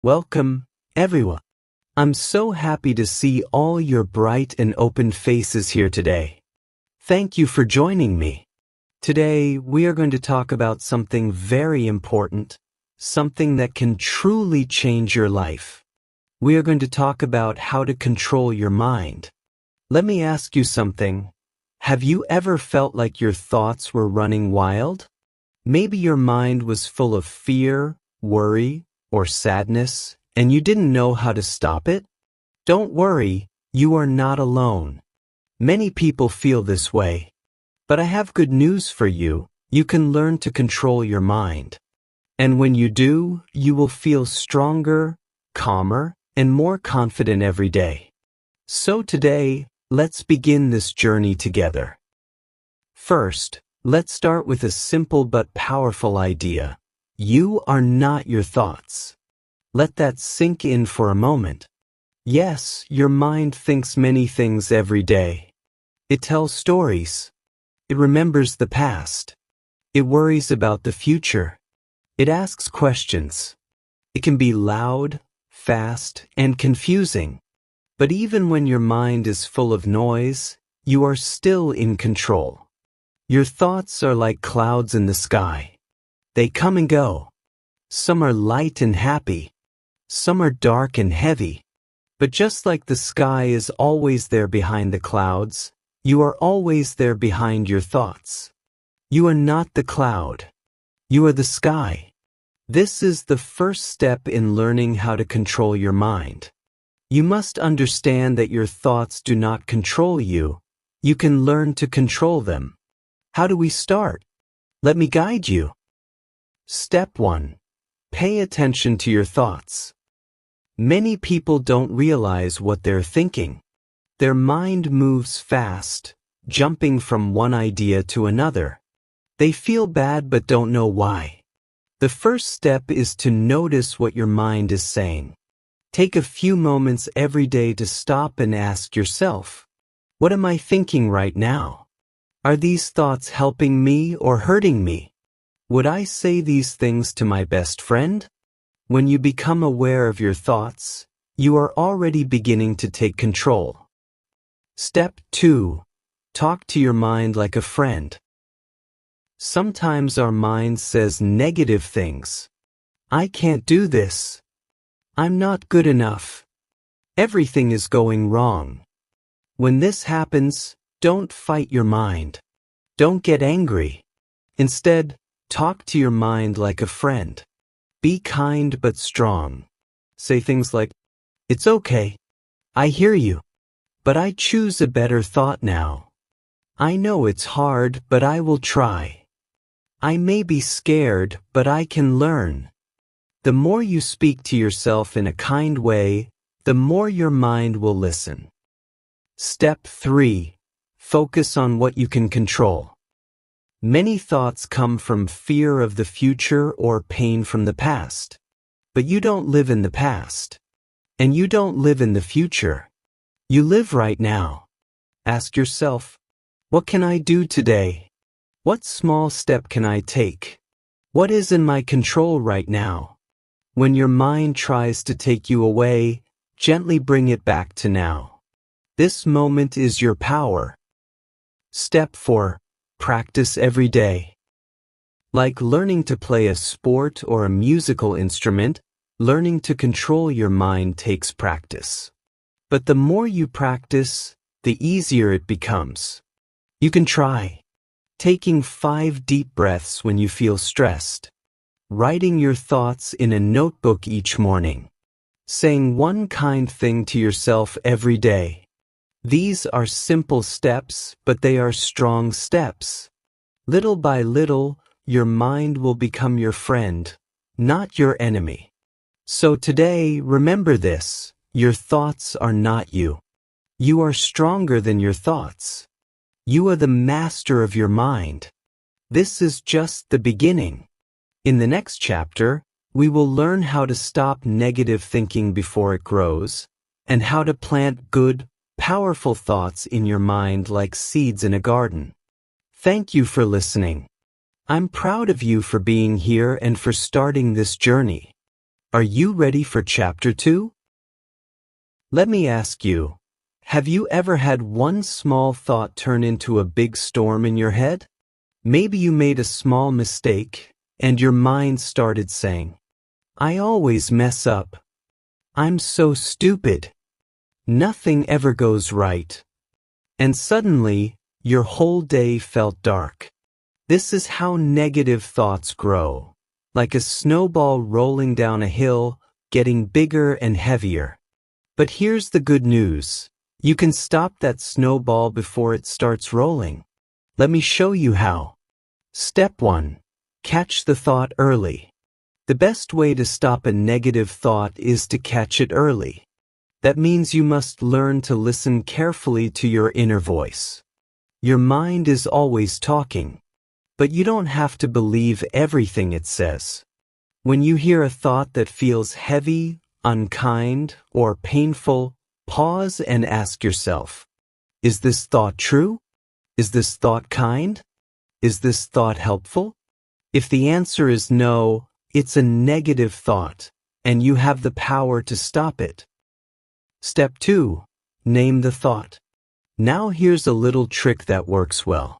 Welcome, everyone. I'm so happy to see all your bright and open faces here today. Thank you for joining me. Today, we are going to talk about something very important, something that can truly change your life. We are going to talk about how to control your mind. Let me ask you something. Have you ever felt like your thoughts were running wild? Maybe your mind was full of fear, worry, or sadness, and you didn't know how to stop it? Don't worry, you are not alone. Many people feel this way. But I have good news for you. You can learn to control your mind. And when you do, you will feel stronger, calmer, and more confident every day. So today, let's begin this journey together. First, let's start with a simple but powerful idea. You are not your thoughts. Let that sink in for a moment. Yes, your mind thinks many things every day. It tells stories. It remembers the past. It worries about the future. It asks questions. It can be loud, fast, and confusing. But even when your mind is full of noise, you are still in control. Your thoughts are like clouds in the sky. They come and go. Some are light and happy. Some are dark and heavy. But just like the sky is always there behind the clouds, you are always there behind your thoughts. You are not the cloud. You are the sky. This is the first step in learning how to control your mind. You must understand that your thoughts do not control you. You can learn to control them. How do we start? Let me guide you. Step 1. Pay attention to your thoughts. Many people don't realize what they're thinking. Their mind moves fast, jumping from one idea to another. They feel bad but don't know why. The first step is to notice what your mind is saying. Take a few moments every day to stop and ask yourself, what am I thinking right now? Are these thoughts helping me or hurting me? Would I say these things to my best friend? When you become aware of your thoughts, you are already beginning to take control. Step 2. Talk to your mind like a friend. Sometimes our mind says negative things. I can't do this. I'm not good enough. Everything is going wrong. When this happens, don't fight your mind. Don't get angry. Instead, talk to your mind like a friend. Be kind but strong. Say things like, it's okay. I hear you. But I choose a better thought now. I know it's hard, but I will try. I may be scared, but I can learn. The more you speak to yourself in a kind way, the more your mind will listen. Step 3. Focus on what you can control. Many thoughts come from fear of the future or pain from the past. But you don't live in the past. And you don't live in the future. You live right now. Ask yourself, what can I do today? What small step can I take? What is in my control right now? When your mind tries to take you away, gently bring it back to now. This moment is your power. Step 4. Practice every day. Like learning to play a sport or a musical instrument, learning to control your mind takes practice. But the more you practice, the easier it becomes. You can try. Taking 5 deep breaths when you feel stressed. Writing your thoughts in a notebook each morning. Saying one kind thing to yourself every day. These are simple steps, but they are strong steps. Little by little, your mind will become your friend, not your enemy. So today, remember this. Your thoughts are not you. You are stronger than your thoughts. You are the master of your mind. This is just the beginning. In the next chapter, we will learn how to stop negative thinking before it grows, and how to plant good, powerful thoughts in your mind like seeds in a garden. Thank you for listening. I'm proud of you for being here and for starting this journey. Are you ready for Chapter 2? Let me ask you, have you ever had one small thought turn into a big storm in your head? Maybe you made a small mistake, and your mind started saying, I always mess up. I'm so stupid. Nothing ever goes right. And suddenly, your whole day felt dark. This is how negative thoughts grow, like a snowball rolling down a hill, getting bigger and heavier. But here's the good news. You can stop that snowball before it starts rolling. Let me show you how. Step 1. Catch the thought early. The best way to stop a negative thought is to catch it early. That means you must learn to listen carefully to your inner voice. Your mind is always talking, but you don't have to believe everything it says. When you hear a thought that feels heavy, unkind, or painful, pause and ask yourself, is this thought true? Is this thought kind? Is this thought helpful? If the answer is no, it's a negative thought, and you have the power to stop it. Step 2. Name the thought. Now here's a little trick that works well.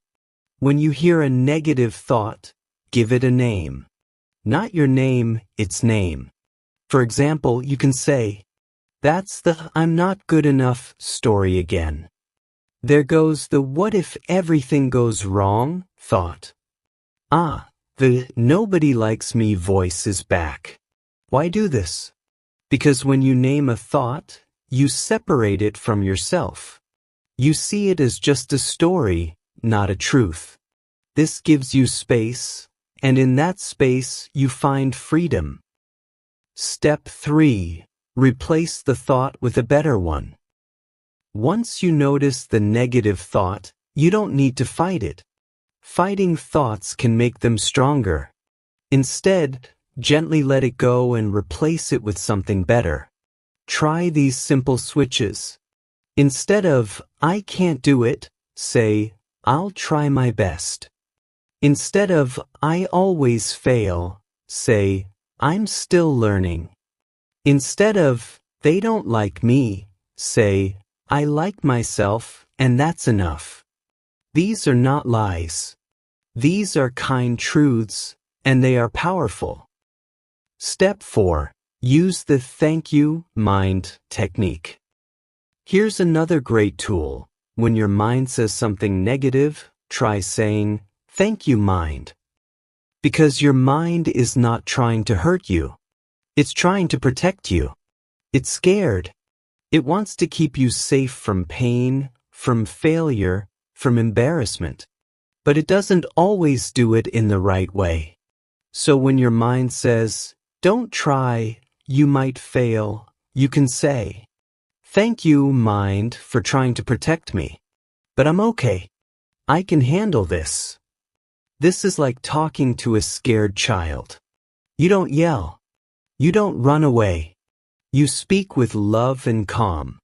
When you hear a negative thought, give it a name. Not your name, its name. For example, you can say, that's the I'm not good enough story again. There goes the what if everything goes wrong thought. The nobody likes me voice is back. Why do this? Because when you name a thought, you separate it from yourself. You see it as just a story, not a truth. This gives you space, and in that space you find freedom. Step 3. Replace the thought with a better one. Once you notice the negative thought, you don't need to fight it. Fighting thoughts can make them stronger. Instead, gently let it go and replace it with something better. Try these simple switches. Instead of, I can't do it, say, I'll try my best. Instead of, I always fail, say, I'm still learning. Instead of, they don't like me, say, I like myself, and that's enough. These are not lies. These are kind truths, and they are powerful. Step 4. Use the thank you mind technique. Here's another great tool. When your mind says something negative, try saying, thank you mind. Because your mind is not trying to hurt you. It's trying to protect you. It's scared. It wants to keep you safe from pain, from failure, from embarrassment. But it doesn't always do it in the right way. So when your mind says, don't try, you might fail, you can say, thank you, mind, for trying to protect me. But I'm okay. I can handle this. This is like talking to a scared child. You don't yell. You don't run away. You speak with love and calm.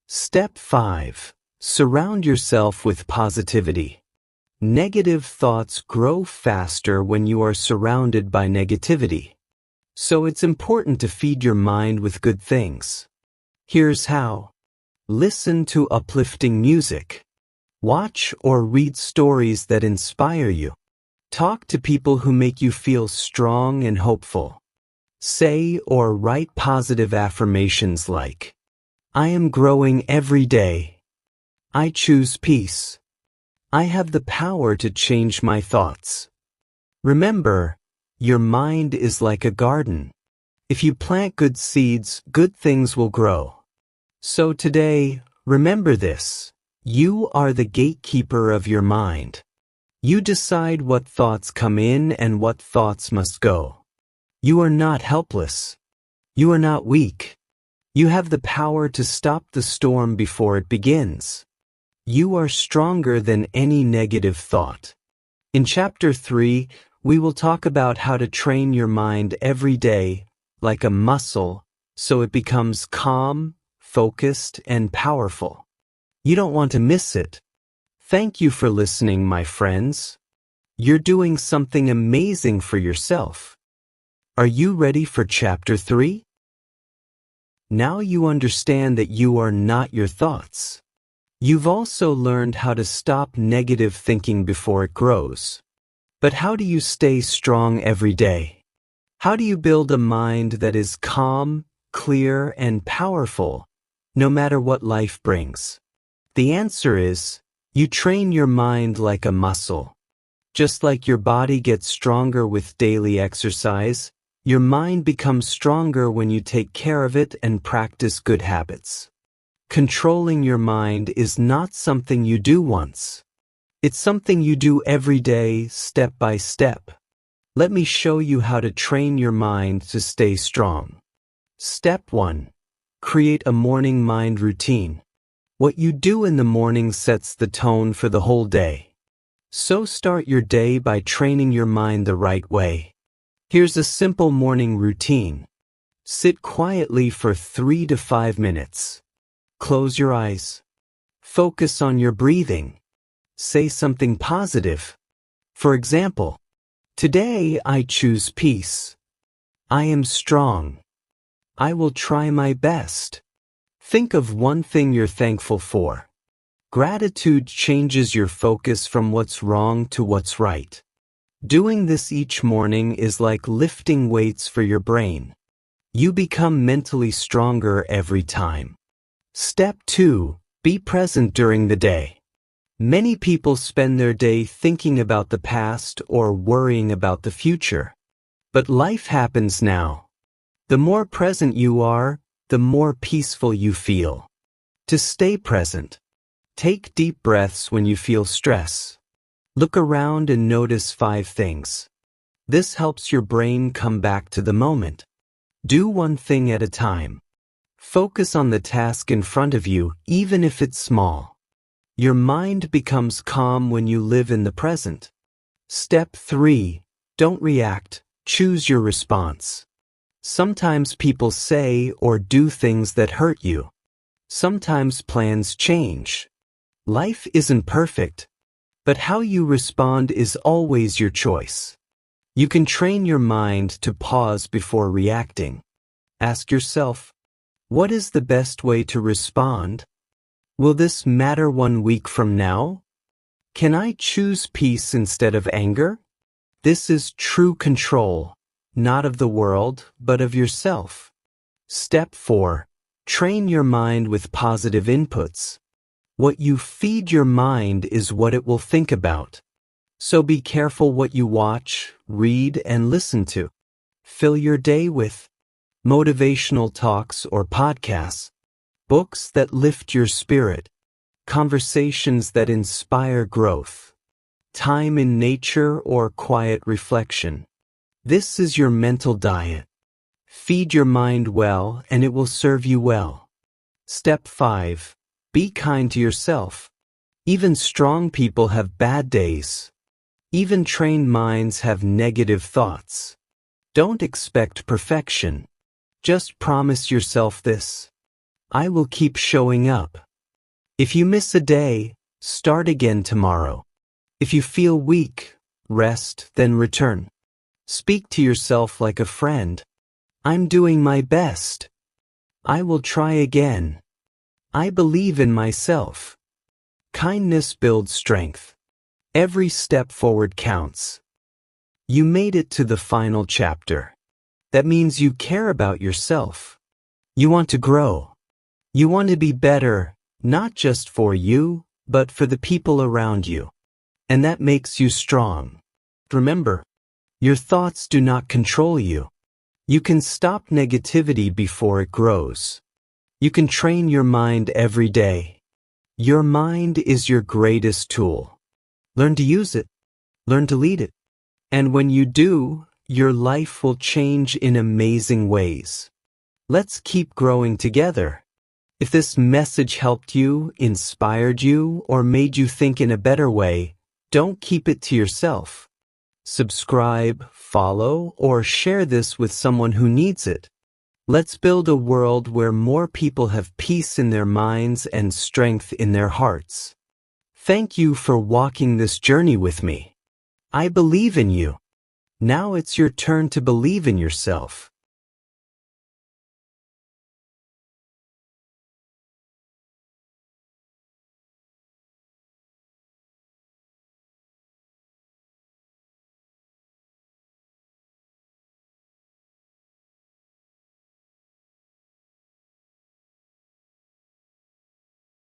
Step 5. Surround yourself with positivity. Negative thoughts grow faster when you are surrounded by negativity. So it's important to feed your mind with good things. Here's how. Listen to uplifting music. Watch or read stories that inspire you. Talk to people who make you feel strong and hopeful. Say or write positive affirmations like, I am growing every day. I choose peace. I have the power to change my thoughts. Remember, your mind is like a garden. If you plant good seeds, good things will grow. So today, remember this. You are the gatekeeper of your mind. You decide what thoughts come in and what thoughts must go. You are not helpless. You are not weak. You have the power to stop the storm before it begins. You are stronger than any negative thought. In Chapter 3, we will talk about how to train your mind every day, like a muscle, so it becomes calm, focused, and powerful. You don't want to miss it. Thank you for listening, my friends. You're doing something amazing for yourself. Are you ready for Chapter 3? Now you understand that you are not your thoughts. You've also learned how to stop negative thinking before it grows. But how do you stay strong every day? How do you build a mind that is calm, clear, and powerful, no matter what life brings? The answer is, you train your mind like a muscle. Just like your body gets stronger with daily exercise, your mind becomes stronger when you take care of it and practice good habits. Controlling your mind is not something you do once. It's something you do every day, step by step. Let me show you how to train your mind to stay strong. Step 1. Create a morning mind routine. What you do in the morning sets the tone for the whole day. So start your day by training your mind the right way. Here's a simple morning routine. Sit quietly for 3 to 5 minutes. Close your eyes. Focus on your breathing. Say something positive. For example, today I choose peace. I am strong. I will try my best. Think of one thing you're thankful for. Gratitude changes your focus from what's wrong to what's right. Doing this each morning is like lifting weights for your brain. You become mentally stronger every time. Step 2. Be present during the day. Many people spend their day thinking about the past or worrying about the future. But life happens now. The more present you are, the more peaceful you feel. To stay present, take deep breaths when you feel stress. Look around and notice 5 things. This helps your brain come back to the moment. Do one thing at a time. Focus on the task in front of you, even if it's small. Your mind becomes calm when you live in the present. Step 3. Don't react. Choose your response. Sometimes people say or do things that hurt you. Sometimes plans change. Life isn't perfect, but how you respond is always your choice. You can train your mind to pause before reacting. Ask yourself, what is the best way to respond? Will this matter 1 week from now? Can I choose peace instead of anger? This is true control, not of the world, but of yourself. Step 4. Train your mind with positive inputs. What you feed your mind is what it will think about. So be careful what you watch, read, and listen to. Fill your day with motivational talks or podcasts, books that lift your spirit, conversations that inspire growth, time in nature or quiet reflection. This is your mental diet. Feed your mind well and it will serve you well. Step 5. Be kind to yourself. Even strong people have bad days. Even trained minds have negative thoughts. Don't expect perfection. Just promise yourself this. I will keep showing up. If you miss a day, start again tomorrow. If you feel weak, rest, then return. Speak to yourself like a friend. I'm doing my best. I will try again. I believe in myself. Kindness builds strength. Every step forward counts. You made it to the final chapter. That means you care about yourself. You want to grow. You want to be better, not just for you, but for the people around you. And that makes you strong. Remember, your thoughts do not control you. You can stop negativity before it grows. You can train your mind every day. Your mind is your greatest tool. Learn to use it. Learn to lead it. And when you do, your life will change in amazing ways. Let's keep growing together. If this message helped you, inspired you, or made you think in a better way, don't keep it to yourself. Subscribe, follow, or share this with someone who needs it. Let's build a world where more people have peace in their minds and strength in their hearts. Thank you for walking this journey with me. I believe in you. Now it's your turn to believe in yourself.